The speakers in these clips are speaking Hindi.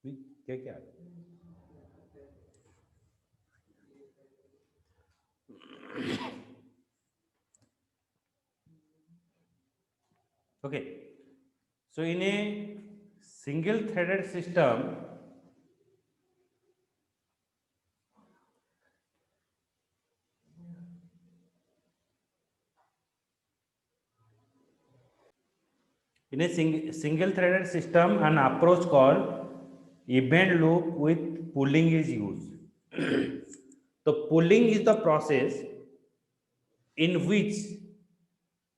क्या क्या okay, so in a single threaded system, single threaded system, an approach called event loop with pooling is used. So pooling is the process in which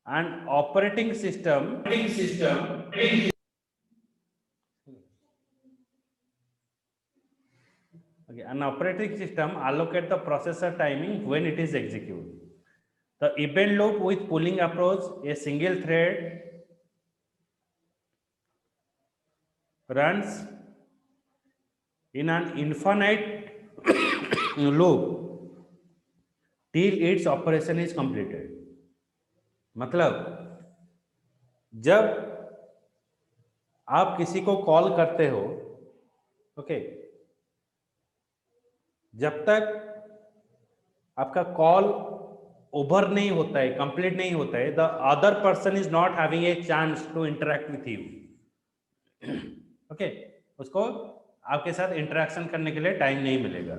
an operating system okay, an operating system allocate the processor timing when it is executed. The event loop with pooling approach, a single thread runs in an infinite loop till its operation is completed. मतलब जब आप किसी को कॉल करते हो, ओके, जब तक आपका कॉल ओवर नहीं होता है, कंप्लीट नहीं होता है, the other person is not having a chance to interact with you. Okay, उसको आपके साथ इंटरेक्शन करने के लिए टाइम नहीं मिलेगा.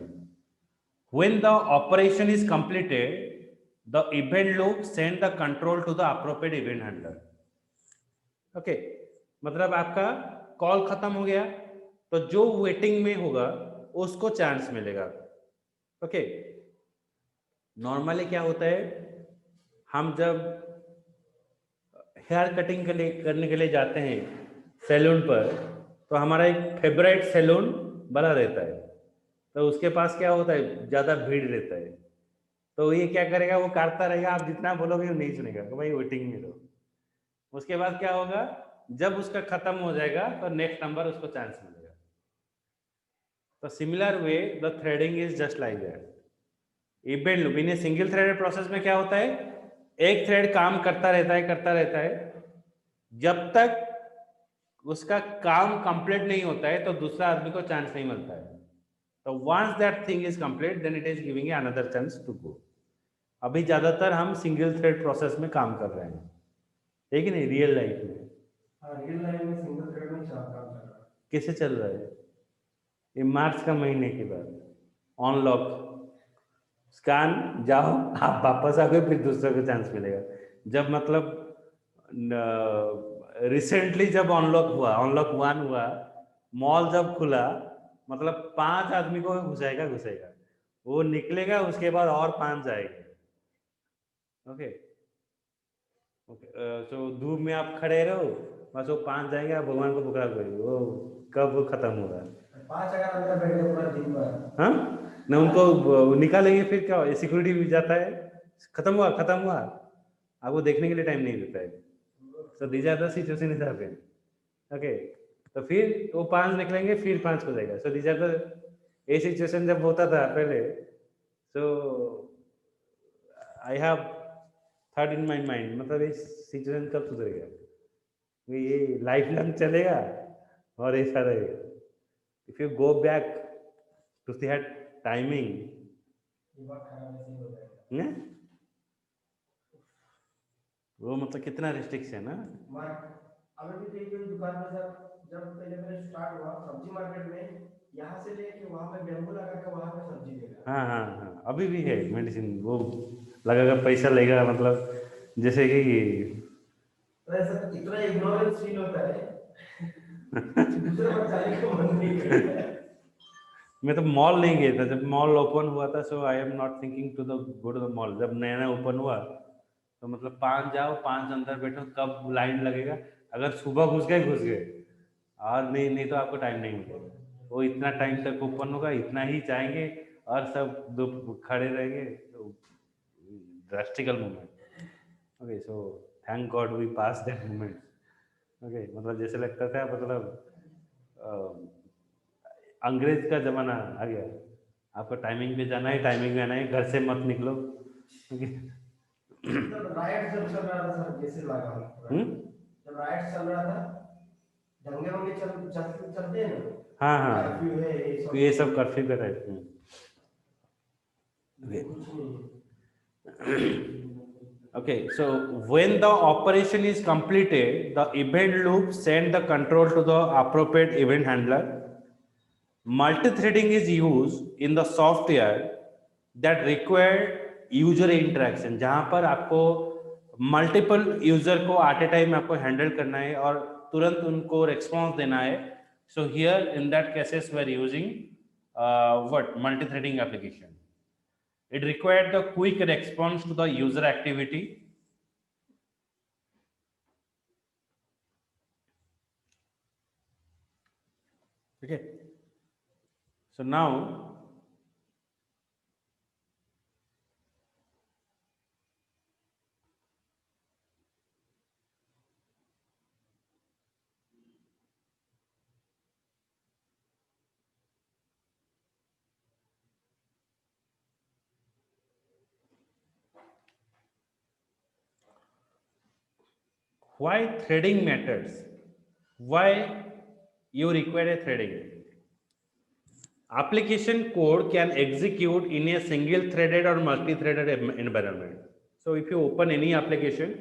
When the operation is completed, the event loop send the control to the appropriate event handler. Okay, मतलब आपका कॉल खत्म हो गया तो जो वेटिंग में होगा उसको चांस मिलेगा. ओके, नॉर्मली क्या होता है, हम जब हेयर कटिंग करने के लिए जाते हैं सैलून पर, तो हमारा एक फेवरेट सैलून बना रहता है, तो उसके पास क्या होता है, ज़्यादा भीड़ रहता है, तो ये क्या करेगा, वो काटता रहेगा, आप जितना बोलोगे वो नहीं सुनेगा कि भाई वेटिंग में रहो. उसके बाद क्या होगा, जब उसका खत्म हो जाएगा तो नेक्स्ट नंबर उसको चांस मिलेगा. तो similar way the threading is just like that. Event loop in single threaded process में क्या होता है, एक थ्रेड काम करता रहता है, जब तक उसका काम कंप्लीट नहीं होता है तो दूसरा आदमी को चांस नहीं मिलता है. तो once that thing is complete then it is giving a another chance to go. अभी ज्यादातर हम सिंगल थ्रेड प्रोसेस में काम कर रहे हैं, ठीक है नहीं, रियल लाइफ में. हाँ, रियल लाइफ में सिंगल थ्रेड में काम चल रहा है. कैसे चल रहा है, ये मार्च का महीने के बाद ऑनलॉक स्कैन जाओ, आप वापस आ गए, फिर दूसरे को चांस मिलेगा. जब मतलब रिसेंटली जब अनलॉक वन हुआ, मॉल जब खुला, मतलब 5 आदमी को घुसाएगा घुसेगा, वो निकलेगा, उसके बाद और 5 जाएंगे. ओके, ओके, तो धूप में आप खड़े रहो, बस वो 5 जाएंगे, आप भगवान को पुकार करिए, वो कब वो खत्म होगा. 5 अगर अंदर बैठ गए पूरा दिन भर. हाँ, ना उनको निकालेंगे, फिर क्या, सिक्योरिटी भी जाता है, खत्म हुआ, आपको देखने के लिए टाइम नहीं देता है. So these are the situation is happen. Okay, तो फिर वो 5 निकलेंगे, फिर 5 हो जाएगा. सो दीज आर द, ये सिचुएशन जब होता था पहले, so I have thought in my mind, मतलब ये सिचुएशन कब सुधरेगा, ये लाइफ लॉन्ग चलेगा और ऐसा रहेगा. If you go back to that timing, दिमाग खराब ऐसे ही हो जाएगा. ना वो मतलब कितना रिस्ट्रिक्शन है. अभी भी देखिए दुकान में जब पहले मैंने स्टार्ट हुआ सब्जी मार्केट में, यहाँ से लेके वहाँ पे बेम्बू लगा के वहाँ पे सब्जी देगा. हाँ हाँ हाँ, अभी भी है मेडिसिन, वो लगाकर पैसा लेगा, मतलब जैसे कि तो ऐसा इतना इग्नोरेंस फील होता है. दूसरे बार जाने को मन नहीं करता है. मैं तो मॉल नहीं गया था जब मॉल ओपन हुआ था, so I am not thinking to the go to the mall. जब नया नया ओपन हुआ तो मतलब 5 जाओ, 5 अंदर बैठो, कब लाइन लगेगा, अगर सुबह घुस गए, और नहीं तो आपको टाइम नहीं मिलेगा. वो इतना टाइम तक ओपन होगा, इतना ही जाएंगे, और सब दो खड़े रहेंगे. तो drastical moment. Okay, so thank God we pass that moment. Okay, मतलब जैसे लगता था, मतलब अंग्रेज का जमाना आ गया, आपको टाइमिंग पे जाना है, टाइमिंग में आना है, घर से मत निकलो. ओके. जब राइट जब चल रहा था सर, जैसे लगा जब राइट चल रहा था दंगे वंगे चलते हैं ना, हाँ हाँ, कर्फ्यू है तो ये सब कर्फ्यू का टाइप। ये कुछ नहीं Okay, so when the operation is completed, the event loop send the control to the appropriate event handler. Multi-threading is used in the software that require user interaction, जहां पर आपको मल्टीपल यूजर को एट ए टाइम आपको हैंडल करना है और तुरंत उनको रिस्पॉन्स देना है. So here in that cases we are using what multi-threading application. It required the quick response to the user activity. Okay. So now why threading matters? Why you require a threading? Application code can execute in a single threaded or multi-threaded environment. So if you open any application,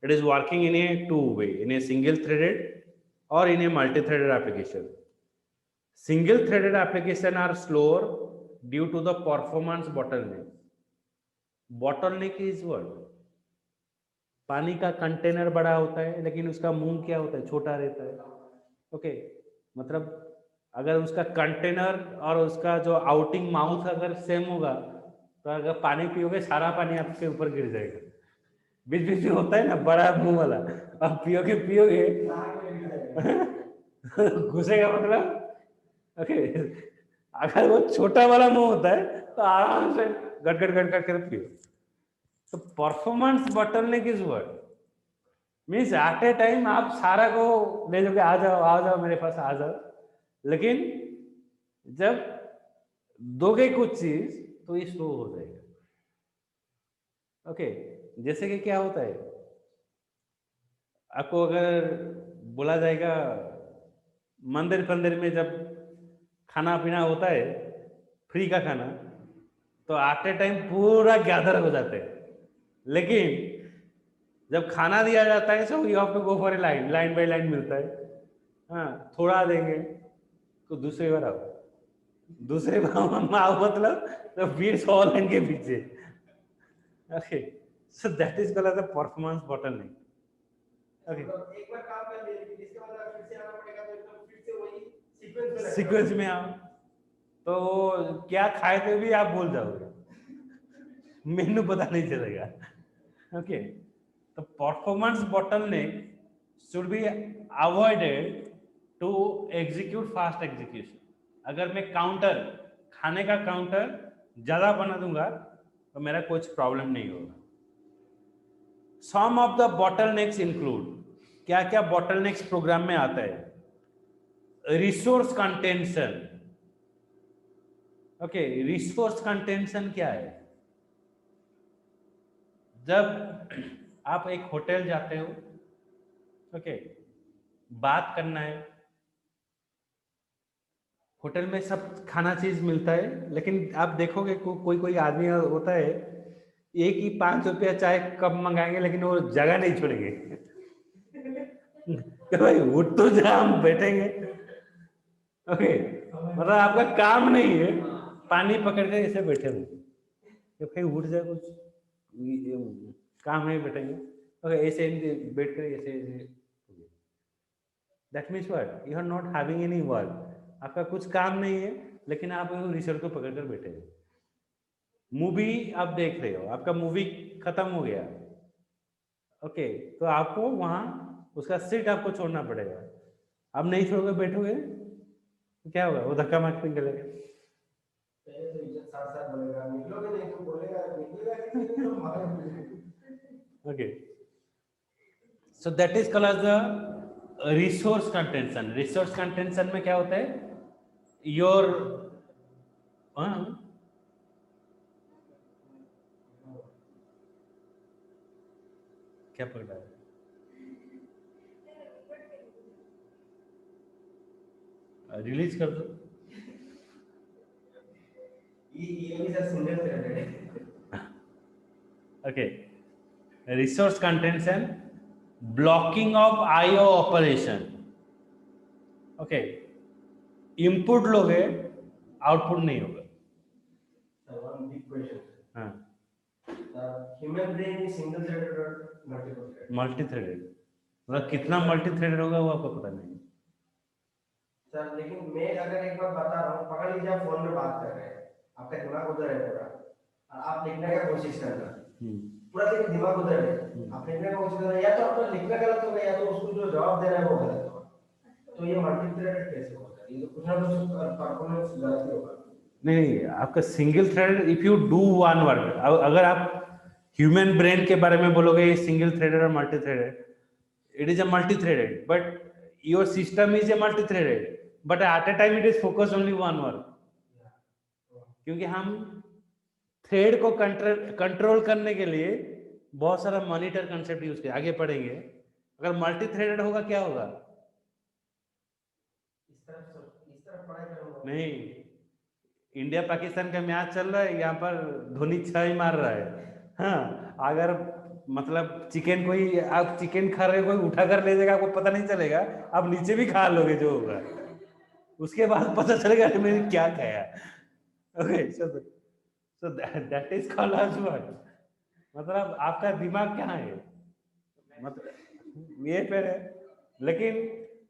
it is working in a two-way, in a single threaded or in a multi-threaded application. Single threaded application are slower due to the performance bottleneck. Bottleneck is what? पानी का कंटेनर बड़ा होता है लेकिन उसका मुंह क्या होता है, छोटा रहता है. ओके, मतलब अगर उसका कंटेनर और उसका जो आउटिंग माउथ अगर सेम होगा तो अगर पानी पियोगे सारा पानी आपके ऊपर गिर जाएगा. बीच बीच में होता है ना बड़ा मुंह वाला, आप पियोगे पियोगे घुसेगा मतलब. ओके, अगर वो छोटा वाला मुंह होता है तो आराम से गट गट गट गट कर पियो. तो performance bottleneck is what means at a time आप सारा को ले जाओगे, आ जाओ मेरे पास आ जाओ, लेकिन जब दोगे कुछ चीज तो ये स्लो हो जाएगा. ओके, जैसे कि क्या होता है, आपको अगर बोला जाएगा मंदिर फंदिर में जब खाना पीना होता है, फ्री का खाना, तो एट ए टाइम पूरा गैदर हो जाते हैं. लेकिन जब खाना दिया जाता है so you have to go for a line, line by line मिलता है. हाँ, थोड़ा देंगे तो दूसरे बार आओ, दूसरे बार आओ मतलब तो फिर 100 लाइन के पीछे. Okay, so that is called as the performance bottleneck. Okay, एक बार काम कर लिए लेकिन इसके बाद अगर फिर से आना पड़ेगा तो एकदम फिर से वही सीक्वेंस में सीक्वेंस में आओ तो क्या खाए थे भी आप भूल जाओगे, मेनू पता नहीं चलेगा. Okay, the performance bottleneck should be avoided to execute fast execution. अगर मैं काउंटर, खाने का काउंटर ज्यादा बना दूंगा तो मेरा कुछ प्रॉब्लम नहीं होगा. Some of the bottlenecks include, क्या क्या bottlenecks प्रोग्राम में आता है? Resource contention. Okay, resource contention क्या है? जब आप एक होटल जाते हो, ओके, बात करना है, होटल में सब खाना चीज मिलता है, लेकिन आप देखोगे कोई कोई आदमी होता है एक ही 5 रुपया चाय कप मंगाएंगे लेकिन वो जगह नहीं छोड़ेंगे. कि भाई उठ तो जा, हम बैठेंगे. ओके, मतलब आपका काम नहीं है पानी पकड़ के ऐसे बैठे हो कि भाई उठ जाए, कुछ काम नहीं, बैठेंगे. ओके, ऐसे बैठ कर ऐसे ऐसे. That means what, you are not having any work. आपका कुछ काम नहीं है लेकिन आप रिसर्च को पकड़ कर बैठे हो. मूवी आप देख रहे हो, आपका मूवी खत्म हो गया, ओके, तो आपको वहां उसका सीट आपको छोड़ना पड़ेगा. आप नहीं छोड़कर बैठोगे तो क्या होगा, वो धक्का मार के निकलेगा. पहले तो इज्जत साथ साथ बोलेगा, निकलोगे नहीं तो बोलेगा निकलेगा कि नहीं तो भागेगा. Okay, so that is called as the resource contention. Resource contention में क्या होता है, योर क्या पकड़ा है? रिलीज कर दो। ये भी सर सिंगल थ्रेडेड है। Okay, resource contention, blocking of IO operation. Okay, input लोगे आउटपुट नहीं होगा। Sir one big question. हाँ, human brain is single threaded और मल्टीपल थ्रेडेड? मल्टी थ्रेडेड, मतलब कितना मल्टी थ्रेडेड होगा वो आपको पता नहीं। सर लेकिन मैं अगर एक बार बता रहा हूँ, पकड़ लीजिए आप फोन में बात कर रहे हैं, आपका दिमाग उधर है पूरा, और आप लिखने का कोशिश कर रहे हैं, पूरा दिन दिमाग उधर है, आप लिखने का कोशिश कर रहे हैं, या तो आपका लिखना गलत होगा या तो उसको जो जवाब दे रहा है वो गलत होगा, तो ये मल्टी थ्रेडेड कैसे होगा? ये तो कुछ ना कुछ परफॉर्मेंस गलत ही होगा। नहीं, आपका single threaded if you do one work, अगर आप ह्यूमन ब्रेन के बारे में बोलोगे ये सिंगल थ्रेडेड और multi threaded, it is a multi threaded, but your system is a multi threaded, but at a time it is focus only one work, क्योंकि हम थ्रेड को कंट्रोल करने के लिए बहुत सारा मॉनिटर कंसेप्ट यूज किया, आगे पढ़ेंगे। अगर मल्टी थ्रेडेड होगा क्या होगा? इस तरफ पढ़ाई करूंगा नहीं, इंडिया पाकिस्तान का मैच चल रहा है, यहाँ पर धोनी 6 ही मार रहा है। हाँ, अगर मतलब चिकन कोई, आप चिकन खा रहे हो, कोई उठा कर ले जाएगा, आपको पता नहीं चलेगा, आप नीचे भी खा लोगे जो होगा, उसके बाद पता चलेगा कि मैंने क्या खाया। Okay, so that is called as what, मतलब आपका दिमाग कहाँ है, मतलब ये पे है। लेकिन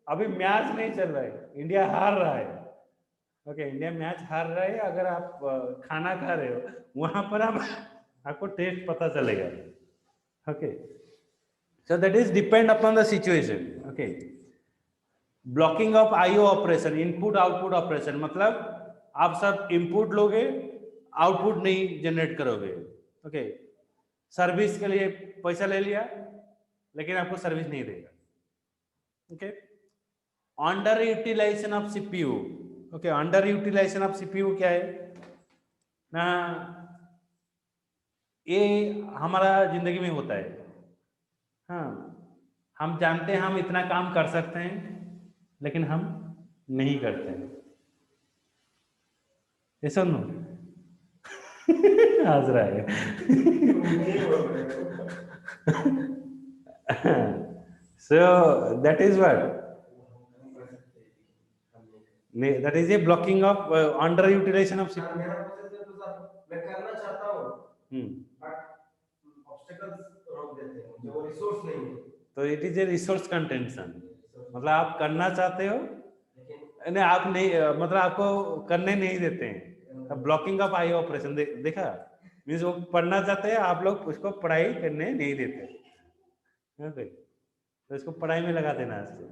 अभी मैच नहीं चल रहा है, इंडिया हार रहा है। ओके, इंडिया मैच हार रहा है, अगर आप खाना खा रहे हो वहां पर आप आपको टेस्ट पता चलेगा। Okay, so that is depend upon the situation. Okay, blocking of IO operation, input output operation, मतलब आप सब इनपुट लोगे आउटपुट नहीं जनरेट करोगे। ओके, सर्विस के लिए पैसा ले लिया लेकिन आपको सर्विस नहीं देगा। Okay, underutilization of CPU. Okay, underutilization of CPU क्या है ना, ये हमारा जिंदगी में होता है। हाँ, हम जानते हैं हम इतना काम कर सकते हैं लेकिन हम नहीं करते हैं, ये सुनो हंस रहा है। So that is what, that is a blocking of underutilization of sir CPU. मेरा प्रोसेस है तो सर मैं करना चाहता हूँ हम्म, बट ऑब्स्टेकल्स रोक देते हैं, मुझे वो रिसोर्स नहीं है। तो it is a resource contention, मतलब आप करना चाहते हो लेकिन नहीं, आप नहीं, मतलब आपको करने नहीं देते हैं। ब्लॉकिंग ऑफ आई ऑपरेशन देखा, मीन्स वो पढ़ना चाहते हैं, आप लोग उसको पढ़ाई करने नहीं देते। ओके, तो इसको पढ़ाई में लगा देना आज से।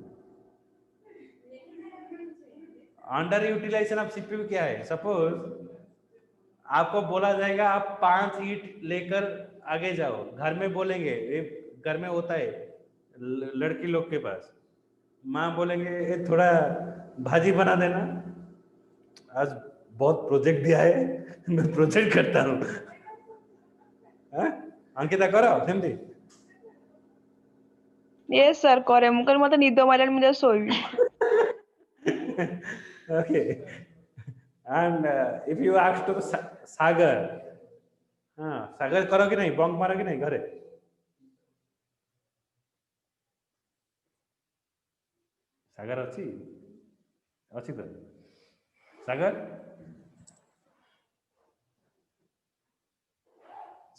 अंडर यूटिलाइजेशन ऑफ सीपीयू क्या है, सपोज आपको बोला जाएगा आप 5 ईंट लेकर आगे जाओ, घर में बोलेंगे, ये घर में होता है लड़की लोग के पास, माँ बोलेंगे ये थोड़ा भाजी बना देना, आज बहुत प्रोजेक्ट दिया है मैं प्रोजेक्ट करता हूँ। हाँ? अंकिता करो सेमती। यस सर करे मुकर मत निद मारलानी मुझे सोई। Okay, and if you ask to सागर, हाँ सागर करो कि नहीं, बंक मारो कि नहीं घरे? सागर अच्छी अच्छी तो सागर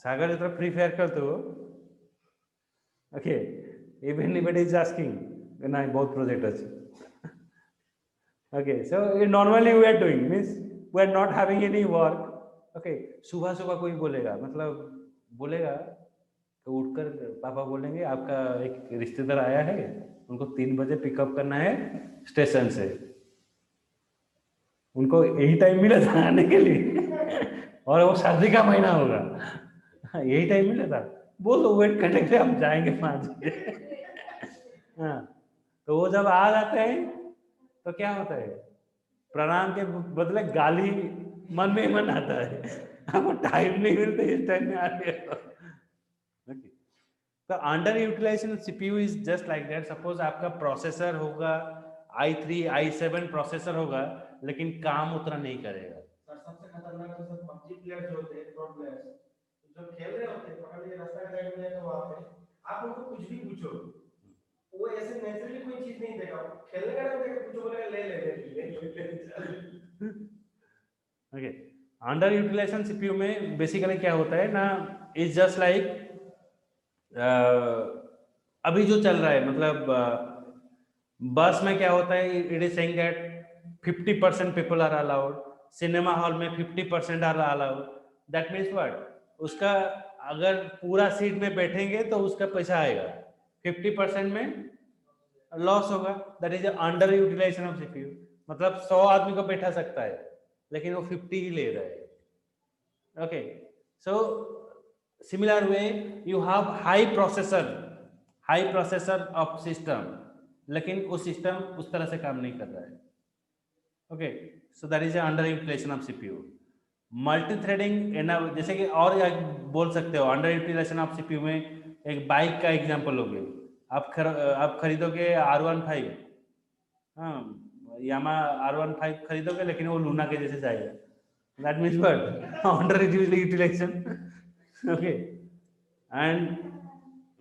सागर जो फ्री फायर खेलते हो। Okay, if anybody is asking, नहीं बहुत प्रोजेक्ट अच्छी। Okay, so normally we are doing means we are not having any work. Okay, सुबह सुबह कोई बोलेगा, मतलब बोलेगा तो उठकर पापा बोलेंगे आपका एक रिश्तेदार आया है, उनको 3 बजे पिकअप करना है स्टेशन से, उनको यही टाइम मिला था आने के लिए और वो शादी का महीना होगा, यही टाइम मिला था, बोलो वेट करने के लिए हम जाएंगे 5 बजे। हाँ, तो वो जब आ जाते हैं तो क्या होता है, प्रणाम के बदले गाली मन में मन आता है, आपको टाइम नहीं मिलता इस टाइम में आ रहे हो। तो underutilization CPU is just like that. Suppose आपका प्रोसेसर होगा i3 i7 प्रोसेसर होगा लेकिन काम उतना नहीं करेगा। सर सबसे खतरनाक तो सर पबजी प्लेयर जो होते हैं, प्रो प्लेयर्स जो खेल रहे होते हैं, पकड़ लिए रास्ता साइड में तो वहां पे आप उनको कुछ भी पूछो, वो ऐसे नेचुरली कोई चीज नहीं देगा, खेलने का टाइम देगा, कुछ बोलेगा ले ले। ओके, अंडर यूटिलाइजेशन सीपीयू में बेसिकली क्या होता है ना, इज जस्ट लाइक अभी जो चल रहा है, मतलब बस में क्या होता है, it is saying that 50% people are allowed, cinema hall में 50% are allowed, that means what, उसका अगर पूरा सीट में बैठेंगे तो उसका पैसा आएगा, 50% में लॉस होगा, that is underutilization of CPU. मतलब 100 आदमी को बैठा सकता है लेकिन वो 50 ही ले रहा है। Okay, so similar way you have high processor of system, लेकिन वो सिस्टम उस तरह से काम नहीं कर रहा है। Okay, so that is underutilization of CPU. Multithreading जैसे कि और बोल सकते हो अंडर यूटिलाइजेशन ऑफ सीपीयू में, एक बाइक का एग्जांपल लोगे, आप खरीदोगे R15, हाँ यामा R15 खरीदोगे लेकिन वो लूना के जैसे जाएगा, that means what, under utilization. Okay, and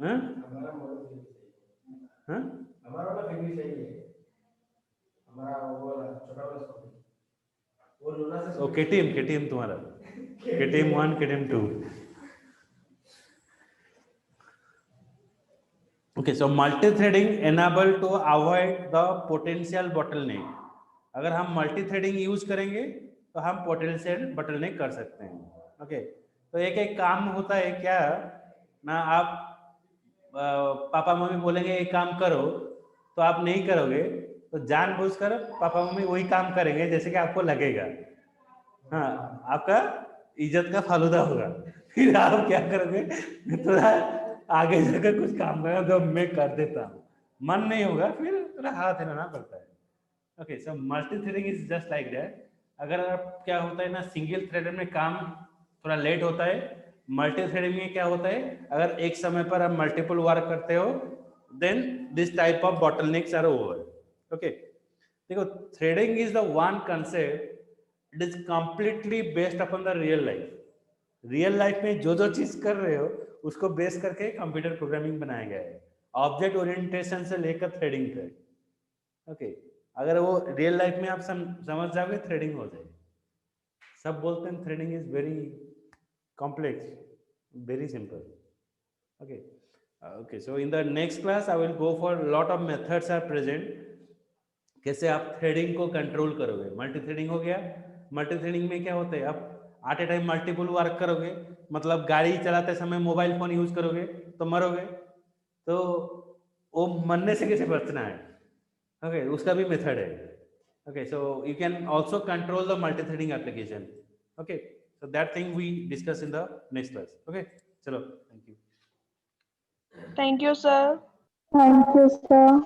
हमारा मॉडल हमारा वाला फिर भी सही है, हमारा वो वाला छोटा वाला स्कूटी वो लूना से ओ KTM तुम्हारा, KTM 1 KTM 2। Okay, so multi-threading enable to avoid the potential bottleneck। अगर हम multi-threading यूज करेंगे तो हम potential bottleneck कर सकते हैं। ओके, तो एक एक काम होता है क्या ना, आप पापा मम्मी बोलेंगे एक काम करो तो आप नहीं करोगे, तो जानबूझकर पापा मम्मी वही काम करेंगे जैसे कि आपको लगेगा, हाँ आपका इज्जत का फालूदा होगा। फिर आप क्या करोगे, थोड़ा आगे जाकर कुछ काम करना तो मैं कर देता हूँ, मन नहीं होगा, फिर थोड़ा हाथ हिलाना पड़ता है। Okay, so multi threading is just like that. अगर आप क्या होता है ना, सिंगल थ्रेडर में काम थोड़ा लेट होता है, मल्टी थ्रेडिंग में क्या होता है, अगर एक समय पर आप मल्टीपल वर्क करते हो then this type of bottlenecks are over. Okay, देखो threading is the one concept, it is completely based upon the real life. Real life में जो जो चीज कर रहे हो उसको बेस करके कंप्यूटर प्रोग्रामिंग बनाया गया है, ऑब्जेक्ट ओरिएंटेशन से लेकर थ्रेडिंग तक। ओके, अगर वो रियल लाइफ में आप समझ जाओगे थ्रेडिंग हो जाएगी। सब बोलते हैं threading is very complex, very simple. Okay, okay, so in the next class I will go for lot of methods are present, कैसे आप थ्रेडिंग को कंट्रोल करोगे। मल्टी थ्रेडिंग हो गया, मल्टी थ्रेडिंग में क्या होता है, आप at a time multiple work करोगे, मतलब गाड़ी चलाते समय मोबाइल फोन यूज करोगे तो मरोगे, तो वो मरने से कैसे बचना है, ओके उसका भी मेथड है। Okay, so you can also control the multi threading application. Okay, so that thing we discuss in the next class. Okay, चलो, thank you. Thank you sir. Thank you, sir.